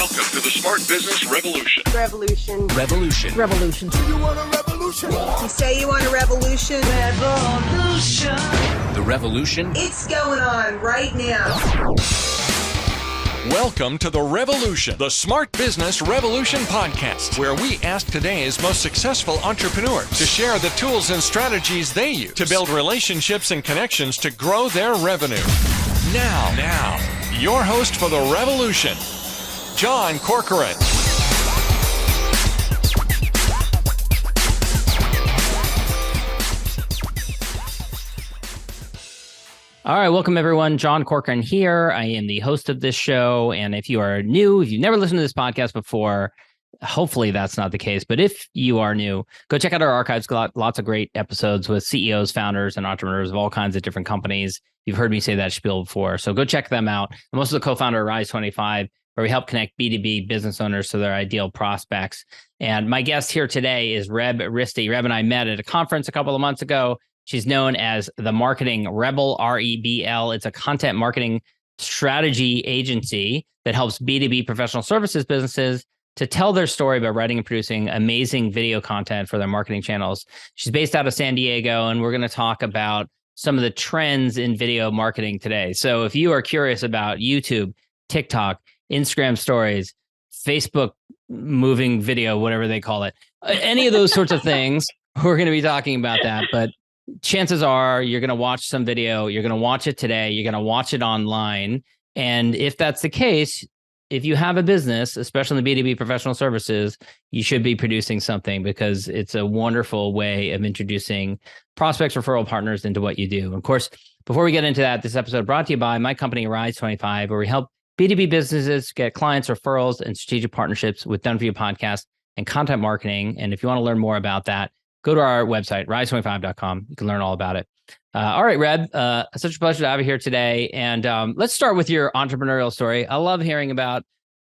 Welcome to the Smart Business Revolution. Revolution. Revolution. Revolution. You want a revolution? You say you want a revolution? Revolution. The revolution. It's going on right now. Welcome to The Revolution, the Smart Business Revolution podcast, where we ask today's most successful entrepreneurs to share the tools and strategies they use to build relationships and connections to grow their revenue. Now, your host for The Revolution, John Corcoran. All right, welcome everyone. John Corcoran here. I am the host of this show. And if you are new, if you've never listened to this podcast before, hopefully that's not the case. But if you are new, go check out our archives. Got lots of great episodes with CEOs, founders, and entrepreneurs of all kinds of different companies. You've heard me say that spiel before. So go check them out. I'm also the co-founder of Rise 25, where we help connect B2B business owners to their ideal prospects. And my guest here today is Reb Risty. Reb and I met at a conference a couple of months ago. She's known as the Marketing REBL, REBL. It's a content marketing strategy agency that helps B2B professional services businesses to tell their story by writing and producing amazing video content for their marketing channels. She's based out of San Diego, and we're going to talk about some of the trends in video marketing today. So if you are curious about YouTube, TikTok, Instagram stories, Facebook moving video, whatever they call it, any of those sorts of things, we're going to be talking about that. But chances are you're going to watch some video, you're going to watch it today, you're going to watch it online. And if that's the case, if you have a business, especially in the B2B professional services, you should be producing something because it's a wonderful way of introducing prospects, referral partners into what you do. Of course, before we get into that, this episode brought to you by my company, Rise 25, where we help B2B businesses get clients, referrals, and strategic partnerships with Done For You podcast and content marketing. And if you want to learn more about that, go to our website, rise25.com. You can learn all about it. All right, Reb, such a pleasure to have you here today. And let's start with your entrepreneurial story. I love hearing about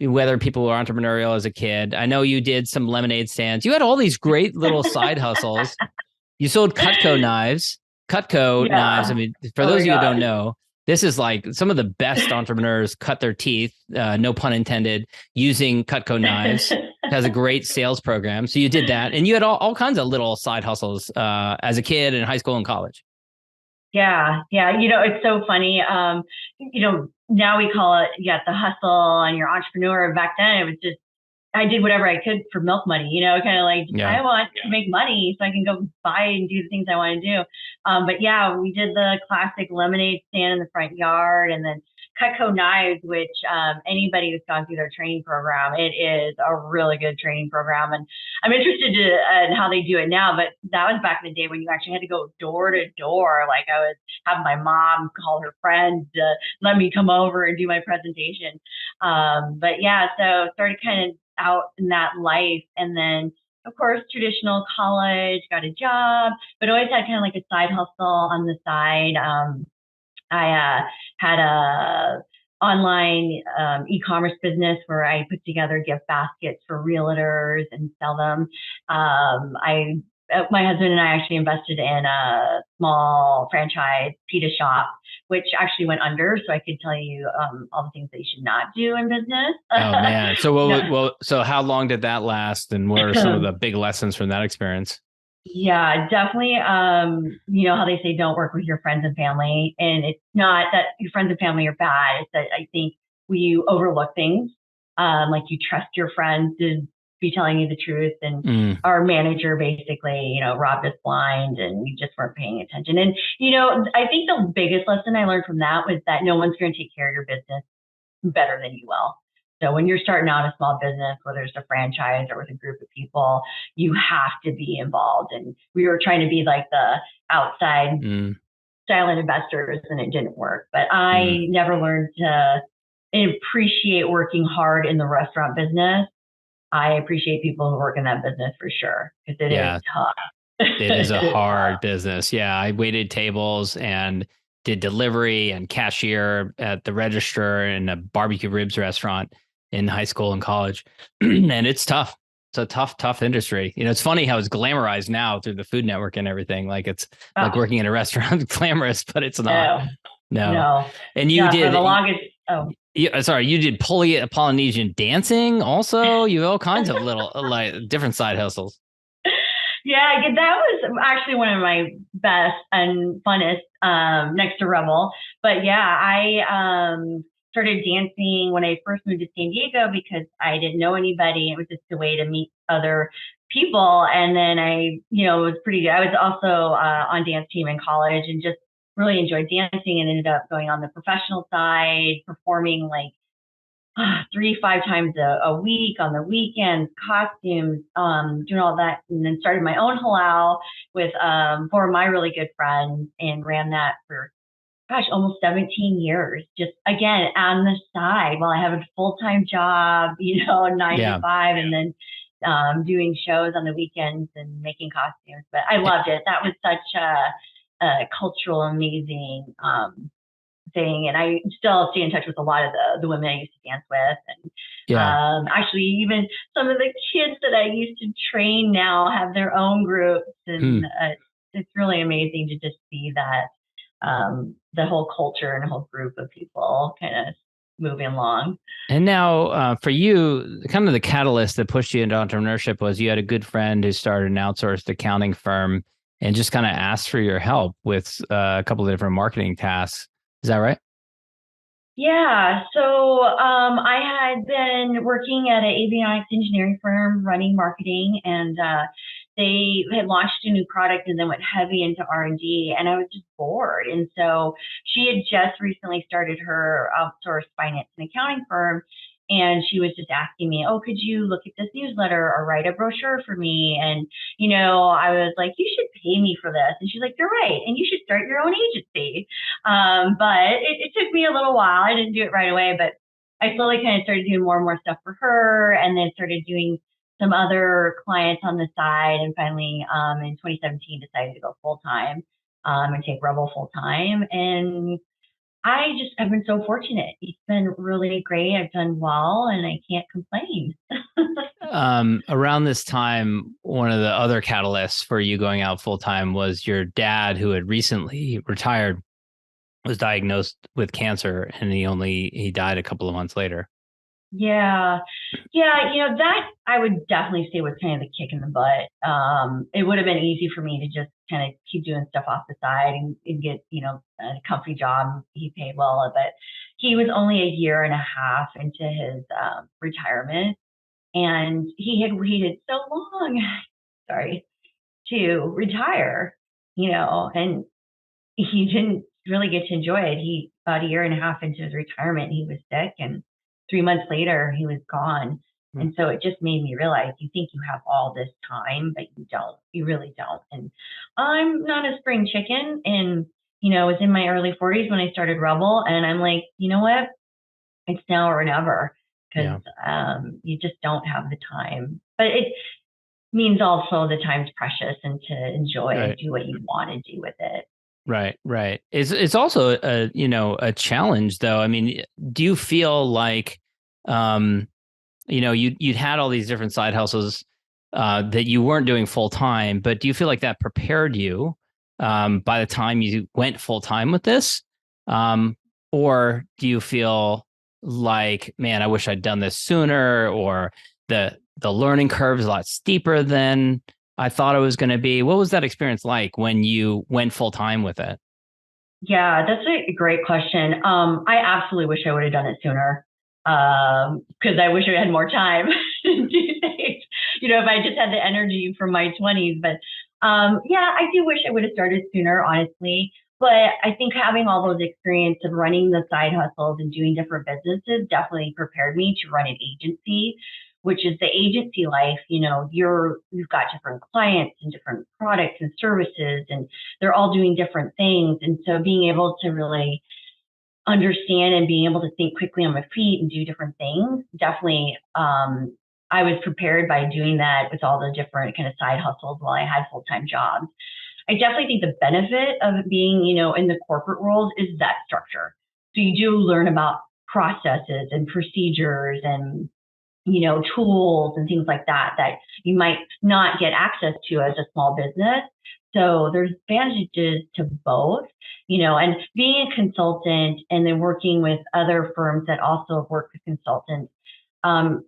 whether people were entrepreneurial as a kid. I know you did some lemonade stands. You had all these great little side hustles. You sold Cutco knives. Knives. I mean, for those of you who don't know, this is like some of the best entrepreneurs cut their teeth, no pun intended, using Cutco knives. It has a great sales program. So you did that. And you had all kinds of little side hustles as a kid in high school and college. Yeah. It's so funny. Now we call it, the hustle and your entrepreneur. Back then, it was just, I did whatever I could for milk money, kind of like, I want to make money so I can go buy and do the things I want to do. We did the classic lemonade stand in the front yard, and then Cutco knives, which anybody who's gone through their training program, it is a really good training program. And I'm interested in how they do it now, but that was back in the day when you actually had to go door to door. Like I was having my mom call her friends to let me come over and do my presentation. So started kind of out in that life. And then, of course, traditional college, got a job, but always had kind of like a side hustle on the side. I had a online e-commerce business where I put together gift baskets for realtors and sell them. My husband and I actually invested in a small franchise pita shop, which actually went under. So I could tell you all the things that you should not do in business. Oh man! So so how long did that last, and what are some of the big lessons from that experience? Yeah, definitely. How they say don't work with your friends and family, and it's not that your friends and family are bad. It's that I think you overlook things. Like you trust your friends to be telling you the truth, and our manager basically, robbed us blind, and we just weren't paying attention. And I think the biggest lesson I learned from that was that no one's going to take care of your business better than you will. So when you're starting out a small business, whether it's a franchise or with a group of people, you have to be involved. And we were trying to be like the outside silent investors, and it didn't work. But I never learned to appreciate working hard in the restaurant business. I appreciate people who work in that business for sure, because it is tough. It is a hard business. Yeah, I waited tables and did delivery and cashier at the register in a barbecue ribs restaurant in high school and college. And it's tough. It's a tough industry. It's funny how it's glamorized now through the Food Network and everything. Like it's like working in a restaurant, glamorous, but it's not. No. And you did. For the longest. Yeah, sorry, you did Polynesian dancing also? You have all kinds of little like different side hustles. Yeah, that was actually one of my best and funnest, next to REBL. But yeah, I started dancing when I first moved to San Diego because I didn't know anybody. It was just a way to meet other people. And then it was pretty good. I was also on dance team in college and just really enjoyed dancing and ended up going on the professional side, performing like 3, 5 times a week on the weekends, costumes, doing all that, and then started my own halal with 4 of my really good friends and ran that for almost 17 years. Just again on the side while I have a full-time job, 9 to 5, and then doing shows on the weekends and making costumes. But I loved it. That was such a cultural, amazing thing, and I still stay in touch with a lot of the women I used to dance with, and actually even some of the kids that I used to train now have their own groups, and it's really amazing to just see that the whole culture and a whole group of people kind of moving along. And now for you, kind of the catalyst that pushed you into entrepreneurship was you had a good friend who started an outsourced accounting firm and just kind of asked for your help with a couple of different marketing tasks. Is that right? Yeah. So I had been working at an avionics engineering firm running marketing, and they had launched a new product and then went heavy into R&D, and I was just bored. And so she had just recently started her outsourced finance and accounting firm. And she was just asking me, oh, could you look at this newsletter or write a brochure for me? And, I was like, you should pay me for this. And she's like, you're right. And you should start your own agency. But it took me a little while. I didn't do it right away, but I slowly kind of started doing more and more stuff for her, and then started doing some other clients on the side. And finally, in 2017, decided to go full time and take REBL full time. And I've been so fortunate. It's been really great. I've done well and I can't complain. Around this time, one of the other catalysts for you going out full time was your dad, who had recently retired, was diagnosed with cancer, and he died a couple of months later. Yeah. That I would definitely say was kind of the kick in the butt. It would have been easy for me to just kind of keep doing stuff off the side and get, a comfy job. He paid well, but he was only a year and a half into his retirement, and he had waited so long, sorry, to retire, and he didn't really get to enjoy it. About a year and a half into his retirement, he was sick, and 3 months later, he was gone. And so it just made me realize you think you have all this time, but you don't. You really don't. And I'm not a spring chicken. And, I was in my early 40s when I started REBL. And I'm like, you know what? It's now or never, because you just don't have the time. But it means also the time's precious, and to enjoy and do what you want to do with it. Right. It's also a challenge, though. I mean, do you feel like you'd had all these different side hustles that you weren't doing full time, but do you feel like that prepared you by the time you went full time with this? Or do you feel like, man, I wish I'd done this sooner, or the learning curve is a lot steeper than I thought it was going to be? What was that experience like when you went full time with it? Yeah, that's a great question. I absolutely wish I would have done it sooner, because I wish I had more time to do things, if I just had the energy from my 20s. But I do wish I would have started sooner, honestly. But I think having all those experience of running the side hustles and doing different businesses definitely prepared me to run an agency, which is the agency life. You've got different clients and different products and services, and they're all doing different things. And so being able to really understand and being able to think quickly on my feet and do different things, definitely, I was prepared by doing that with all the different kind of side hustles while I had full-time jobs. I definitely think the benefit of being, in the corporate world is that structure. So you do learn about processes and procedures and tools and things like that you might not get access to as a small business. So there's advantages to both, and being a consultant and then working with other firms that also work with consultants.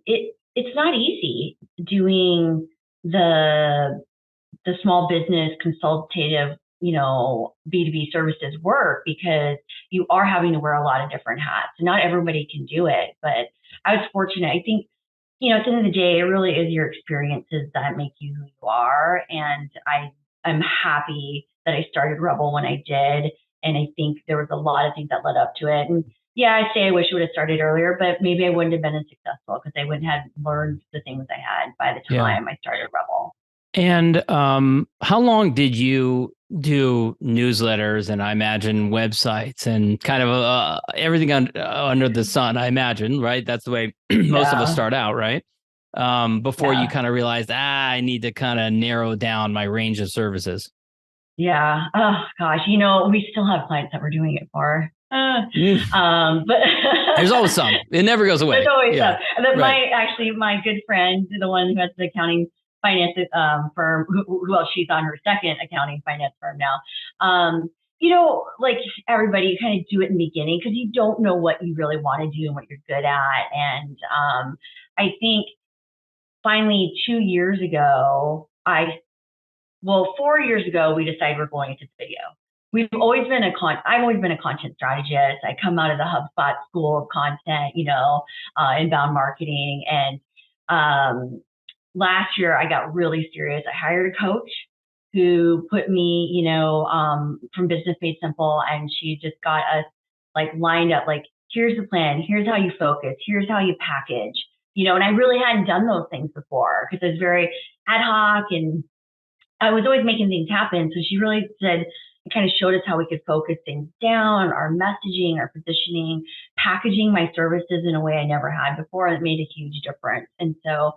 It's not easy doing the small business consultative, B2B services work, because you are having to wear a lot of different hats. Not everybody can do it, but I was fortunate. I think, at the end of the day, it really is your experiences that make you who you are. And I'm happy that I started REBL when I did. And I think there was a lot of things that led up to it. And yeah, I say I wish I would have started earlier, but maybe I wouldn't have been as successful because I wouldn't have learned the things I had by the time I started REBL. And how long did you do newsletters and I imagine websites and kind of everything under the sun, I imagine, right? That's the way most of us start out, right? Before you kind of realized, I need to kind of narrow down my range of services. Yeah. Oh gosh. We still have clients that we're doing it for. But there's always some. It never goes away. There's always some. And then my good friend, the one who has the accounting finance firm, she's on her second accounting finance firm now. Like everybody, you kind of do it in the beginning because you don't know what you really want to do and what you're good at. And I think finally 2 years ago, 4 years ago, we decided we're going into video. I've always been a content strategist. I come out of the HubSpot school of content, inbound marketing. And last year I got really serious. I hired a coach who put me, from Business Made Simple, and she just got us lined up, here's the plan, here's how you focus, here's how you package, and I really hadn't done those things before because it was very ad hoc and I was always making things happen. So she really said, it kind of showed us how we could focus things down, our messaging, our positioning, packaging my services in a way I never had before. It made a huge difference. And so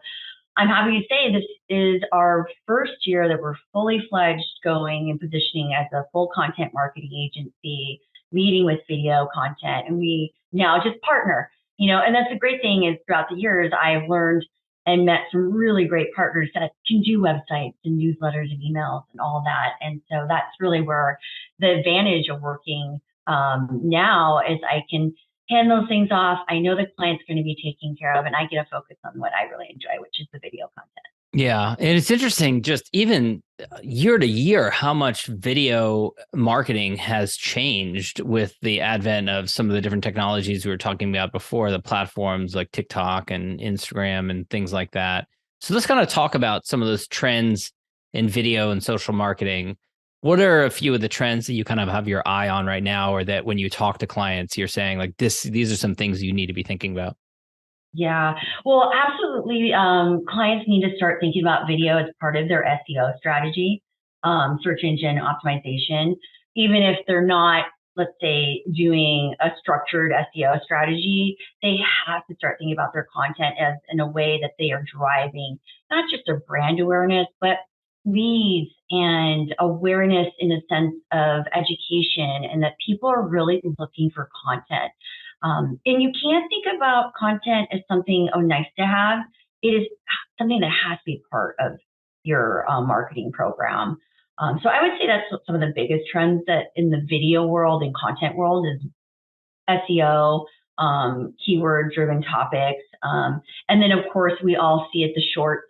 I'm happy to say this is our first year that we're fully fledged going and positioning as a full content marketing agency, leading with video content. And we now just partner, and that's the great thing is throughout the years, I've learned and met some really great partners that can do websites and newsletters and emails and all that. And so that's really where the advantage of working now is I can hand those things off. I know the client's going to be taken care of, and I get to focus on what I really enjoy, which is the video content. Yeah. And it's interesting, just even year to year, how much video marketing has changed with the advent of some of the different technologies we were talking about before, the platforms like TikTok and Instagram and things like that. So let's kind of talk about some of those trends in video and social marketing. What are a few of the trends that you kind of have your eye on right now, or that when you talk to clients, you're saying these are some things you need to be thinking about? Yeah, well, absolutely. Clients need to start thinking about video as part of their SEO strategy, search engine optimization. Even if they're not, let's say, doing a structured SEO strategy, they have to start thinking about their content as in a way that they are driving not just their brand awareness, but leads and awareness in a sense of education, and that people are really looking for content. And you can't think about content as something nice to have. It is something that has to be part of your marketing program. So I would say that's some of the biggest trends that in the video world and content world is SEO, keyword driven topics. And then of course we all see it, the shorts.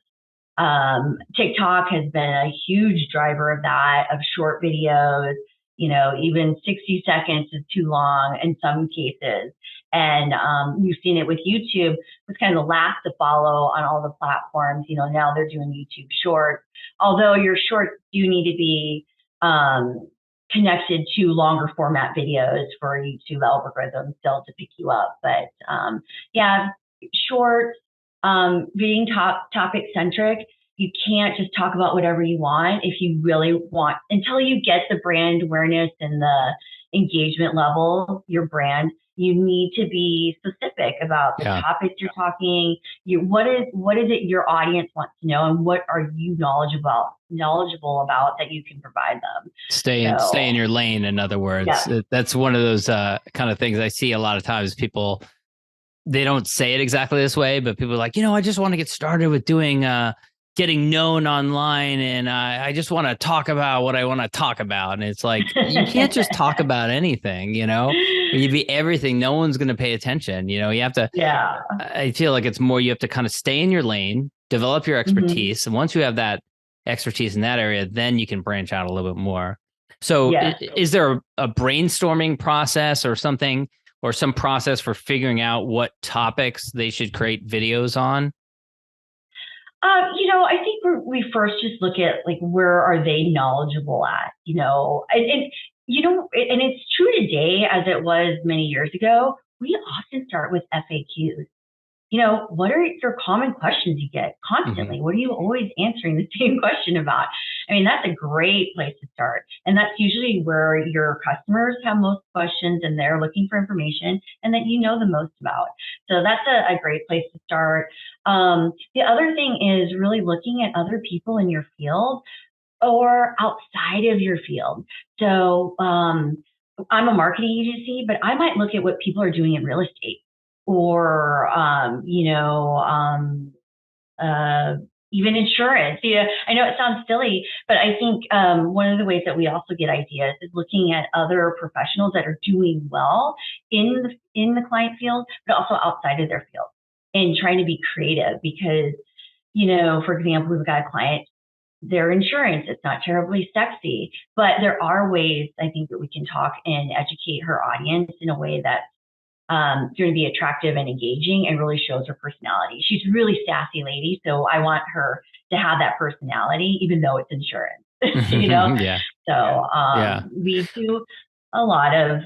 TikTok has been a huge driver of that, of short videos. Even 60 seconds is too long in some cases. And we've seen it with YouTube, was kind of the last to follow on all the platforms. Now they're doing YouTube Shorts, although your shorts do need to be connected to longer format videos for YouTube algorithm still to pick you up. But yeah, shorts, being topic centric. You can't just talk about whatever you want if you really want, until you get the brand awareness and the engagement level, your brand, you need to be specific about the topics you're talking. What is it your audience wants to know, and what are you knowledgeable about that you can provide them? Stay in your lane. In other words, that's one of those kind of things I see a lot of times. People, they don't say it exactly this way, but people are like, I just want to get started with doing getting known online, and I just want to talk about what I want to talk about. And it's like, you can't just talk about anything, when you be everything, no one's going to pay attention. You have to, Yeah. I feel like it's more, you have to kind of stay in your lane, develop your expertise. And once you have that expertise in that area, then you can branch out a little bit more. So is there a brainstorming process or something, or some process for figuring out what topics they should create videos on? I think we first just look at like, where are they knowledgeable at, and it's true today as it was many years ago. We often start with FAQs. What are your common questions you get constantly? Mm-hmm. What are you always answering the same question about? I mean, that's a great place to start. And that's usually where your customers have most questions and they're looking for information and that you know the most about. So that's a great place to start. The other thing is really looking at other people in your field or outside of your field. So I'm a marketing agency, but I might look at what people are doing in real estate, or even insurance. I know it sounds silly, but I think one of the ways that we also get ideas is looking at other professionals that are doing well in the client field, but also outside of their field, and trying to be creative. Because for example, we've got a client, their insurance, it's not terribly sexy, but there are ways I think that we can talk and educate her audience in a way that's going to be attractive and engaging and really shows her personality. She's a really sassy lady, so I want her to have that personality, even though it's insurance. Yeah. So we do a lot of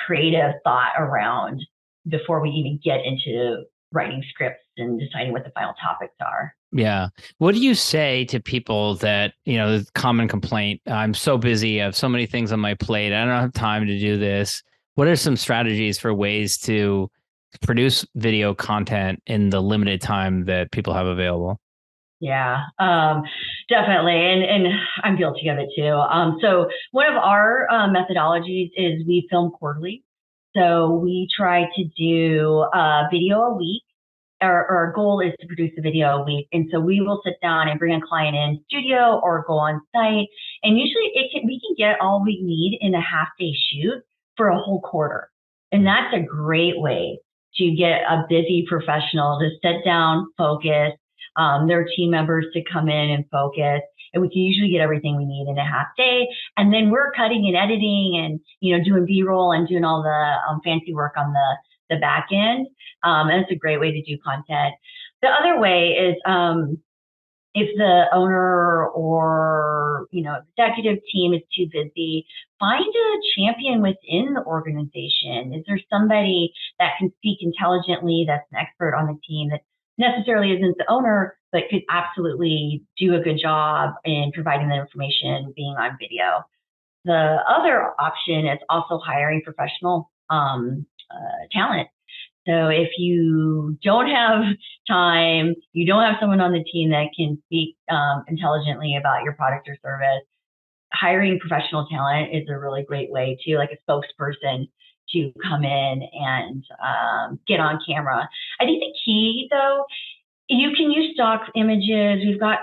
creative thought around before we even get into writing scripts and deciding what the final topics are. Yeah. What do you say to people that, the common complaint, I'm so busy, I have so many things on my plate, I don't have time to do this. What are some strategies for ways to produce video content in the limited time that people have available? Yeah, definitely. And I'm guilty of it too. So one of our methodologies is we film quarterly. So we try to do a video a week. Our goal is to produce a video a week. And so we will sit down and bring a client in studio or go on site. And usually we can get all we need in a half-day shoot for a whole quarter. And that's a great way to get a busy professional to sit down, focus, their team members to come in and focus. And we can usually get everything we need in a half day. And then we're cutting and editing and, doing B-roll and doing all the fancy work on the back end. And it's a great way to do content. The other way is, if the owner or, executive team is too busy, find a champion within the organization. Is there somebody that can speak intelligently, that's an expert on the team, that necessarily isn't the owner, but could absolutely do a good job in providing the information, being on video? The other option is also hiring professional talent. So if you don't have time, you don't have someone on the team that can speak intelligently about your product or service, hiring professional talent is a really great way to, like a spokesperson, to come in and get on camera. I think the key, though, you can use stock images. We've got,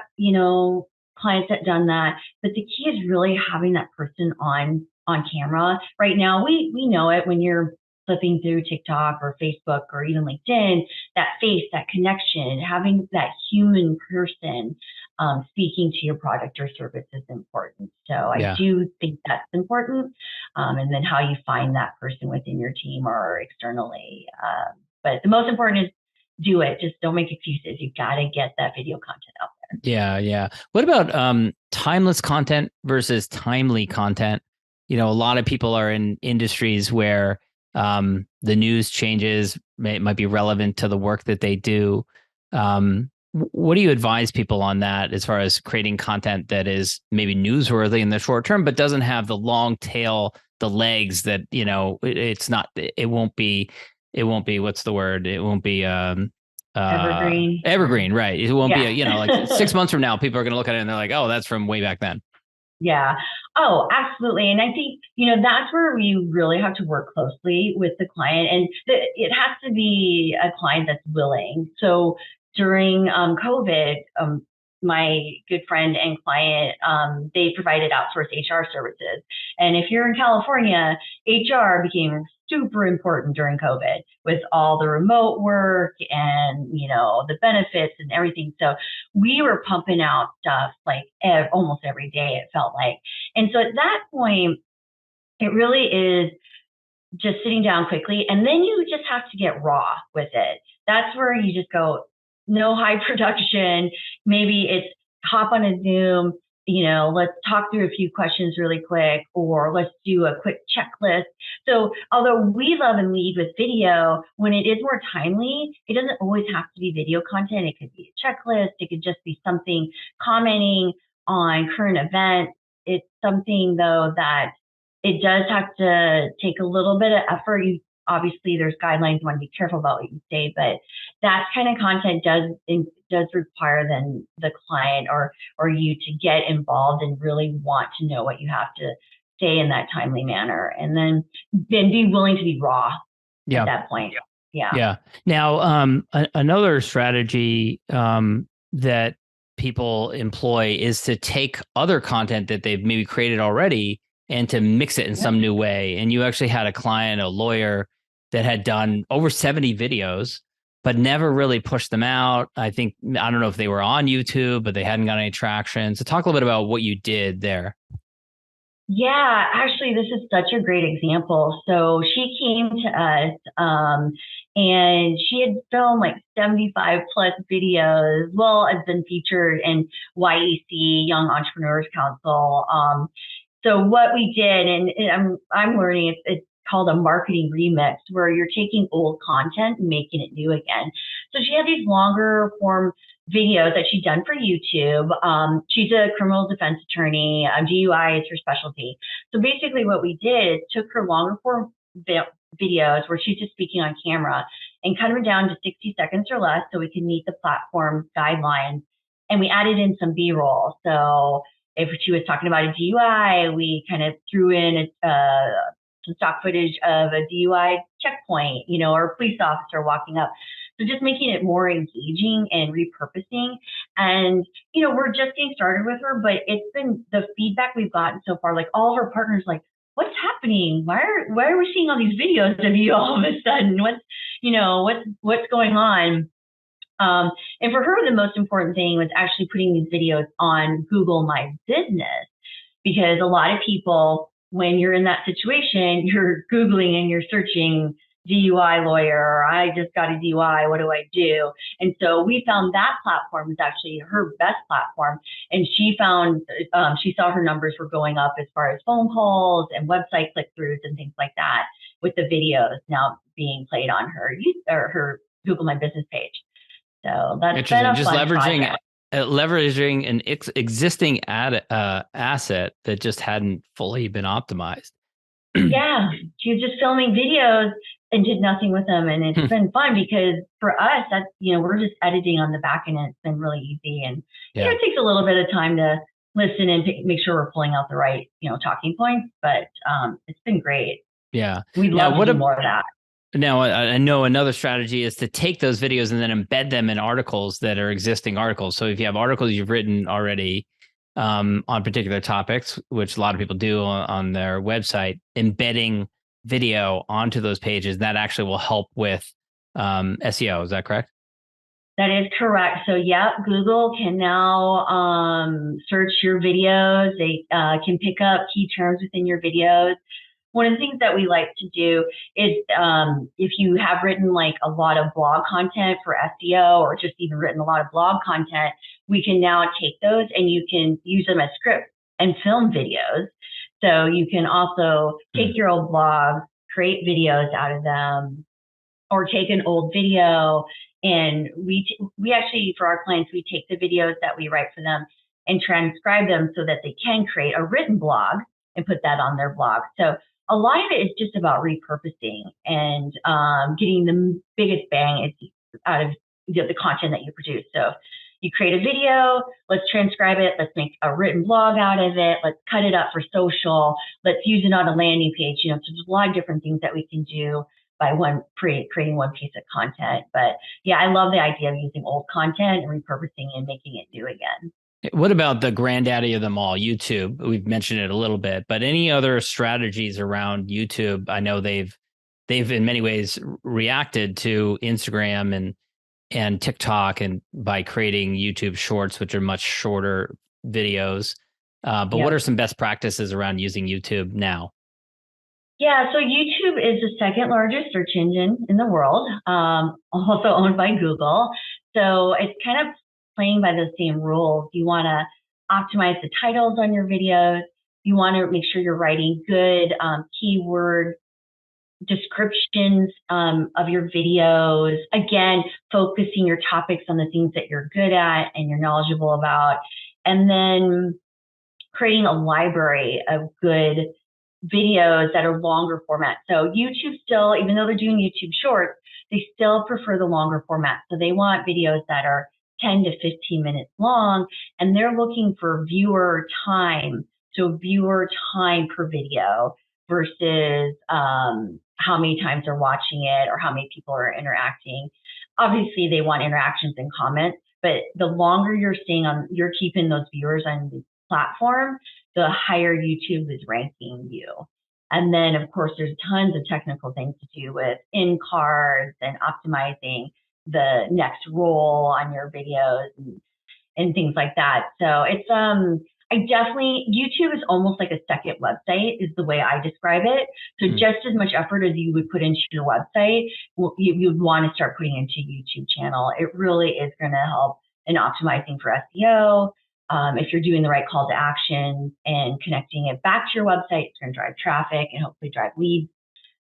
clients that done that, but the key is really having that person on camera. Right now, we know it when you're flipping through TikTok or Facebook or even LinkedIn, that face, that connection, having that human person speaking to your product or service is important. So I do think that's important. And then how you find that person within your team or externally. But the most important is do it. Just don't make excuses. You got to get that video content out there. Yeah. What about timeless content versus timely content? A lot of people are in industries where the news changes, might be relevant to the work that they do. What do you advise people on that as far as creating content that is maybe newsworthy in the short term, but doesn't have the long tail, the legs that, it won't be, what's the word? It won't be, evergreen, right. It won't be, like 6 months from now, people are going to look at it and they're like, oh, that's from way back then. Yeah. Oh, absolutely. And I think, that's where we really have to work closely with the client. And it has to be a client that's willing. So during COVID, my good friend and client, they provided outsourced HR services. And if you're in California, HR became super important during COVID with all the remote work and, the benefits and everything. So we were pumping out stuff like almost every day, it felt like. And so at that point, it really is just sitting down quickly. And then you just have to get raw with it. That's where you just go, no high production. Maybe it's hop on a Zoom, let's talk through a few questions really quick, or let's do a quick checklist. So although we love and lead with video, when it is more timely, it doesn't always have to be video content. It could be a checklist. It could just be something commenting on current events. It's something, though, that it does have to take a little bit of effort. Obviously, there's guidelines. You want to be careful about what you say, but that kind of content does require then the client or you to get involved and really want to know what you have to say in that timely manner, and then be willing to be raw at that point. Yeah. Now, another strategy that people employ is to take other content that they've maybe created already and to mix it in some new way. And you actually had a client, a lawyer, that had done over 70 videos, but never really pushed them out. I don't know if they were on YouTube, but they hadn't got any traction. So talk a little bit about what you did there. Yeah, actually, this is such a great example. So she came to us and she had filmed like 75 plus videos. Well, it's been featured in YEC, Young Entrepreneurs Council. So what we did, and I'm learning, it's called a marketing remix, where you're taking old content and making it new again. So she had these longer form videos that she'd done for YouTube. She's a criminal defense attorney. DUI is her specialty. So basically what we did is took her longer form videos where she's just speaking on camera and cut them down to 60 seconds or less so we can meet the platform guidelines. And we added in some B-roll. So if she was talking about a DUI, we kind of threw in some stock footage of a DUI checkpoint, or a police officer walking up. So just making it more engaging and repurposing. And, we're just getting started with her, but it's been the feedback we've gotten so far, like all of our partners, like, what's happening? Why are we seeing all these videos of you all of a sudden? What's going on? And for her, the most important thing was actually putting these videos on Google My Business, because a lot of people, when you're in that situation, you're Googling and you're searching DUI lawyer, or I just got a DUI, what do I do? And so we found that platform was actually her best platform. And she found, she saw her numbers were going up as far as phone calls and website click-throughs and things like that, with the videos now being played on her Google My Business page. So that's been a just fun leveraging an existing asset that just hadn't fully been optimized. Yeah, she was just filming videos and did nothing with them, and it's been fun because for us, that's we're just editing on the back end, and it's been really easy. And it takes a little bit of time to listen and make sure we're pulling out the right talking points, but it's been great. Yeah, we'd love to do more of that. Now, I know another strategy is to take those videos and then embed them in articles that are existing articles. So if you have articles you've written already on particular topics, which a lot of people do on their website, embedding video onto those pages, that actually will help with SEO. Is that correct? That is correct. So, Google can now search your videos. They can pick up key terms within your videos. One of the things that we like to do is if you have written like a lot of blog content for SEO, or just even written a lot of blog content, we can now take those and you can use them as scripts and film videos. So you can also take your old blog, create videos out of them, or take an old video. And we actually, for our clients, we take the videos that we write for them and transcribe them so that they can create a written blog and put that on their blog. So a lot of it is just about repurposing and getting the biggest bang out of the content that you produce. So you create a video, let's transcribe it, let's make a written blog out of it, let's cut it up for social, let's use it on a landing page. So there's a lot of different things that we can do by creating one piece of content. But yeah, I love the idea of using old content and repurposing and making it new again. What about the granddaddy of them all, YouTube? We've mentioned it a little bit, but any other strategies around YouTube? I know they've in many ways reacted to Instagram and TikTok and by creating YouTube Shorts, which are much shorter videos. But what are some best practices around using YouTube now? Yeah, so YouTube is the second largest search engine in the world, also owned by Google. So it's kind of playing by the same rules. You want to optimize the titles on your videos. You want to make sure you're writing good keyword descriptions of your videos. Again, focusing your topics on the things that you're good at and you're knowledgeable about. And then creating a library of good videos that are longer format. So YouTube still, even though they're doing YouTube Shorts, they still prefer the longer format. So they want videos that are 10 to 15 minutes long, and they're looking for viewer time. So viewer time per video versus how many times they're watching it or how many people are interacting. Obviously, they want interactions and comments, but the longer you're keeping those viewers on the platform, the higher YouTube is ranking you. And then, of course, there's tons of technical things to do with in cards and optimizing the next roll on your videos and things like that. So it's YouTube is almost like a second website is the way I describe it. So just as much effort as you would put into your website, you'd want to start putting into YouTube channel. It really is going to help in optimizing for SEO. If you're doing the right call to action and connecting it back to your website, it's going to drive traffic and hopefully drive leads.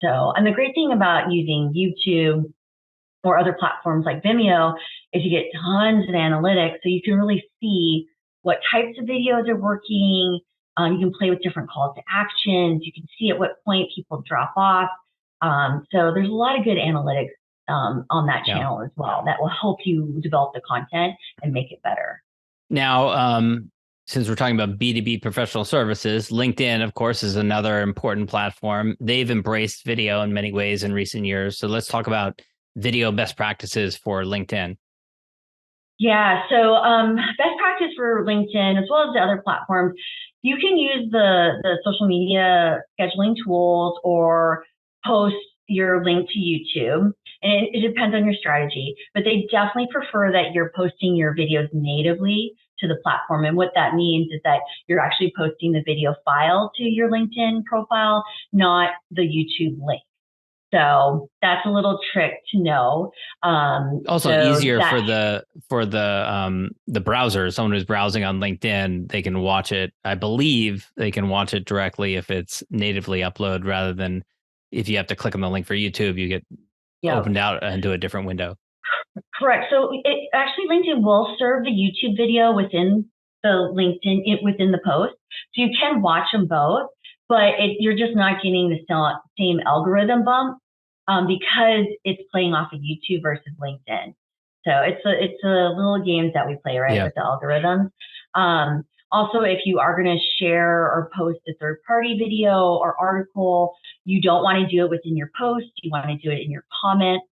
So, and the great thing about using YouTube or other platforms like Vimeo is you get tons of analytics. So you can really see what types of videos are working. You can play with different calls to actions. You can see at what point people drop off. So there's a lot of good analytics on that channel as well that will help you develop the content and make it better. Now, since we're talking about B2B professional services, LinkedIn, of course, is another important platform. They've embraced video in many ways in recent years. So let's talk about video best practices for LinkedIn. Yeah, so best practice for LinkedIn, as well as the other platforms, you can use the social media scheduling tools or post your link to YouTube. And it depends on your strategy, but they definitely prefer that you're posting your videos natively to the platform. And what that means is that you're actually posting the video file to your LinkedIn profile, not the YouTube link. So that's a little trick to know. Also so easier for the browser. Someone who's browsing on LinkedIn, they can watch it. I believe they can watch it directly if it's natively uploaded, rather than if you have to click on the link for YouTube, you get opened out into a different window. Correct. So LinkedIn will serve the YouTube video within the within the post. So you can watch them both, but you're just not getting the same algorithm bump because it's playing off of YouTube versus LinkedIn. So it's a little games that we play with the algorithms. Also, if you are going to share or post a third-party video or article, you don't want to do it within your post. You want to do it in your comments.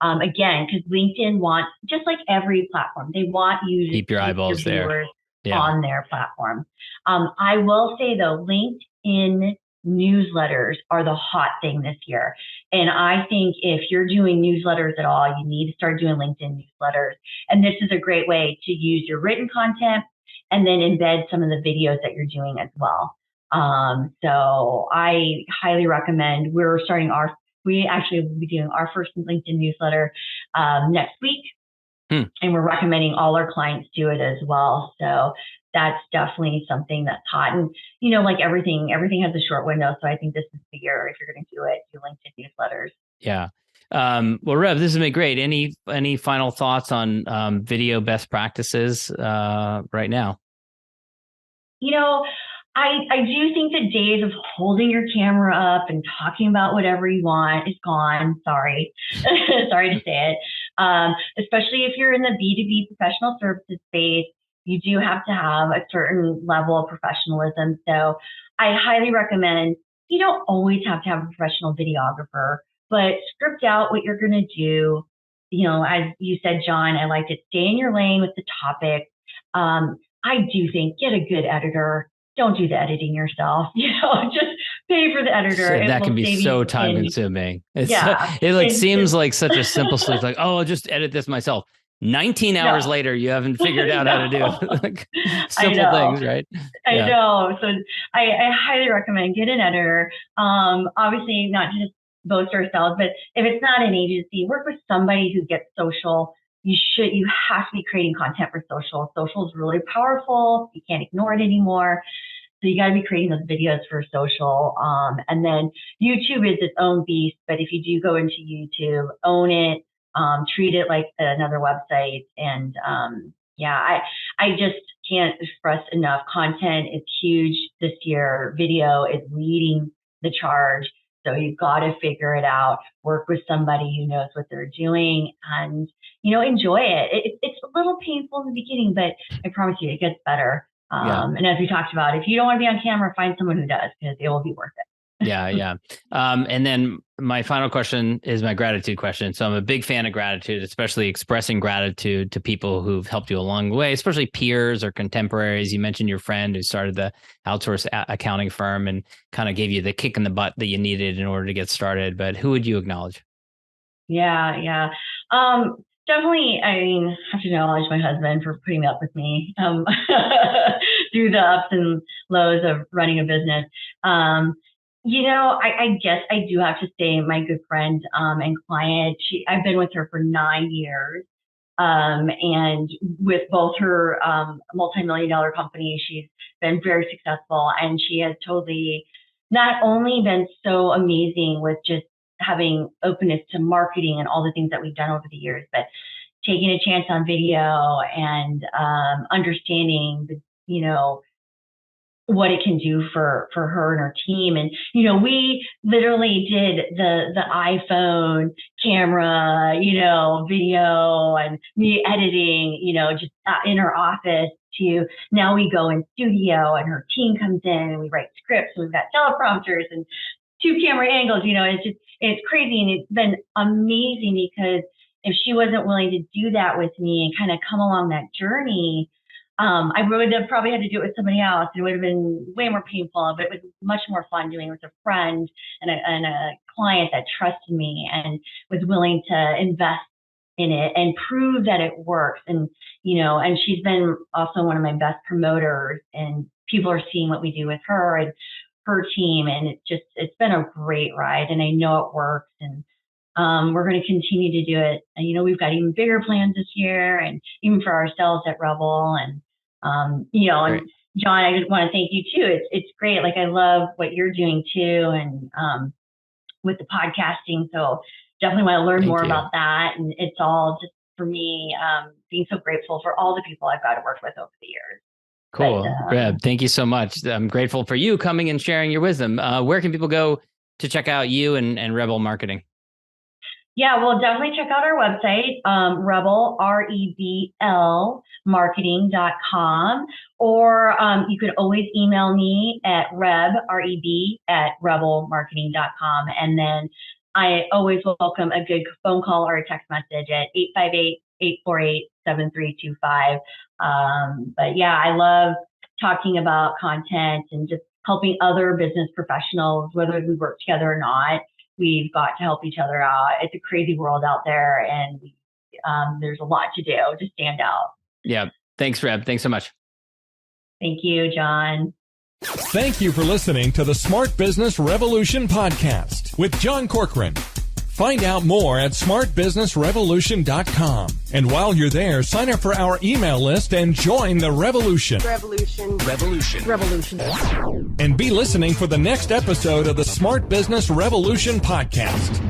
Again, because LinkedIn wants, just like every platform, they want you to keep your eyeballs there on their platform. I will say though, LinkedIn newsletters are the hot thing this year. And I think if you're doing newsletters at all, you need to start doing LinkedIn newsletters. And this is a great way to use your written content and then embed some of the videos that you're doing as well. So I highly recommend. We actually will be doing our first LinkedIn newsletter next week. And we're recommending all our clients do it as well. So that's definitely something that's hot. And, like everything has a short window. So I think this is the year, if you're going to do it, do LinkedIn newsletters. Yeah. Well, Reb, this has been great. Any final thoughts on video best practices right now? I do think the days of holding your camera up and talking about whatever you want is gone. Sorry. Sorry to say it. Especially if you're in the B2B professional services space, you do have to have a certain level of professionalism. So I highly recommend, you don't always have to have a professional videographer, but script out what you're going to do. You know, as you said, John, I liked it. Stay in your lane with the topic. I do think get a good editor. Don't do the editing yourself. You know, just pay for the editor. So that can be so time consuming. It seems like such a simple solution. Like, oh, I'll just edit this myself. 19 hours later, you haven't figured out how to do like simple things, right? I know. So I highly recommend get an editor. Obviously, not just boast ourselves, but if it's not an agency, work with somebody who gets social. You have to be creating content for social. Social is really powerful. You can't ignore it anymore. So you got to be creating those videos for social. And then YouTube is its own beast. But if you do go into YouTube, own it, treat it like another website. And I just can't express enough. Content is huge this year. Video is leading the charge. So you've got to figure it out, work with somebody who knows what they're doing, and, you know, enjoy it. It's a little painful in the beginning, but I promise you it gets better. And as we talked about, if you don't want to be on camera, find someone who does, because it will be worth it. Yeah. And then my final question is my gratitude question. So I'm a big fan of gratitude, especially expressing gratitude to people who've helped you along the way, especially peers or contemporaries. You mentioned your friend who started the outsourced accounting firm and kind of gave you the kick in the butt that you needed in order to get started. But who would you acknowledge? Yeah. Definitely, I have to acknowledge my husband for putting up with me through the ups and lows of running a business. You know, I guess I do have to say my good friend and client, I've been with her for 9 years. And with both her multi-million-dollar companies, she's been very successful. And she has totally not only been so amazing with just having openness to marketing and all the things that we've done over the years, but taking a chance on video and understanding the, you know, what it can do for her and her team. And, you know, we literally did the iPhone camera, you know, video and me editing, you know, just in her office, to now we go in studio and her team comes in and we write scripts and we've got teleprompters and 2 camera angles. You know, it's crazy. And it's been amazing, because if she wasn't willing to do that with me and kind of come along that journey, I would have probably had to do it with somebody else. It would have been way more painful, but it was much more fun doing it with a friend and a client that trusted me and was willing to invest in it and prove that it works. And, you know, and she's been also one of my best promoters, and people are seeing what we do with her and her team. And it's been a great ride, and I know it works. And we're going to continue to do it. And, you know, we've got even bigger plans this year, and even for ourselves at REBL. And, you know, and John, I just want to thank you too. It's great. Like, I love what you're doing too. And, with the podcasting. So definitely want to learn more about that. And it's all just for me, being so grateful for all the people I've got to work with over the years. Cool. Reb, thank you so much. I'm grateful for you coming and sharing your wisdom. Where can people go to check out you and REBL Marketing? Yeah, well, definitely check out our website, REBL, REBL, marketing.com, or you could always email me at rebelmarketing.com. And then I always welcome a good phone call or a text message at 858-848-7325. But yeah, I love talking about content and just helping other business professionals, whether we work together or not. We've got to help each other out. It's a crazy world out there, and there's a lot to do to stand out. Yeah. Thanks, Reb. Thanks so much. Thank you, John. Thank you for listening to the Smart Business Revolution podcast with John Corcoran. Find out more at smartbusinessrevolution.com. And while you're there, sign up for our email list and join the revolution. Revolution. And be listening for the next episode of the Smart Business Revolution podcast.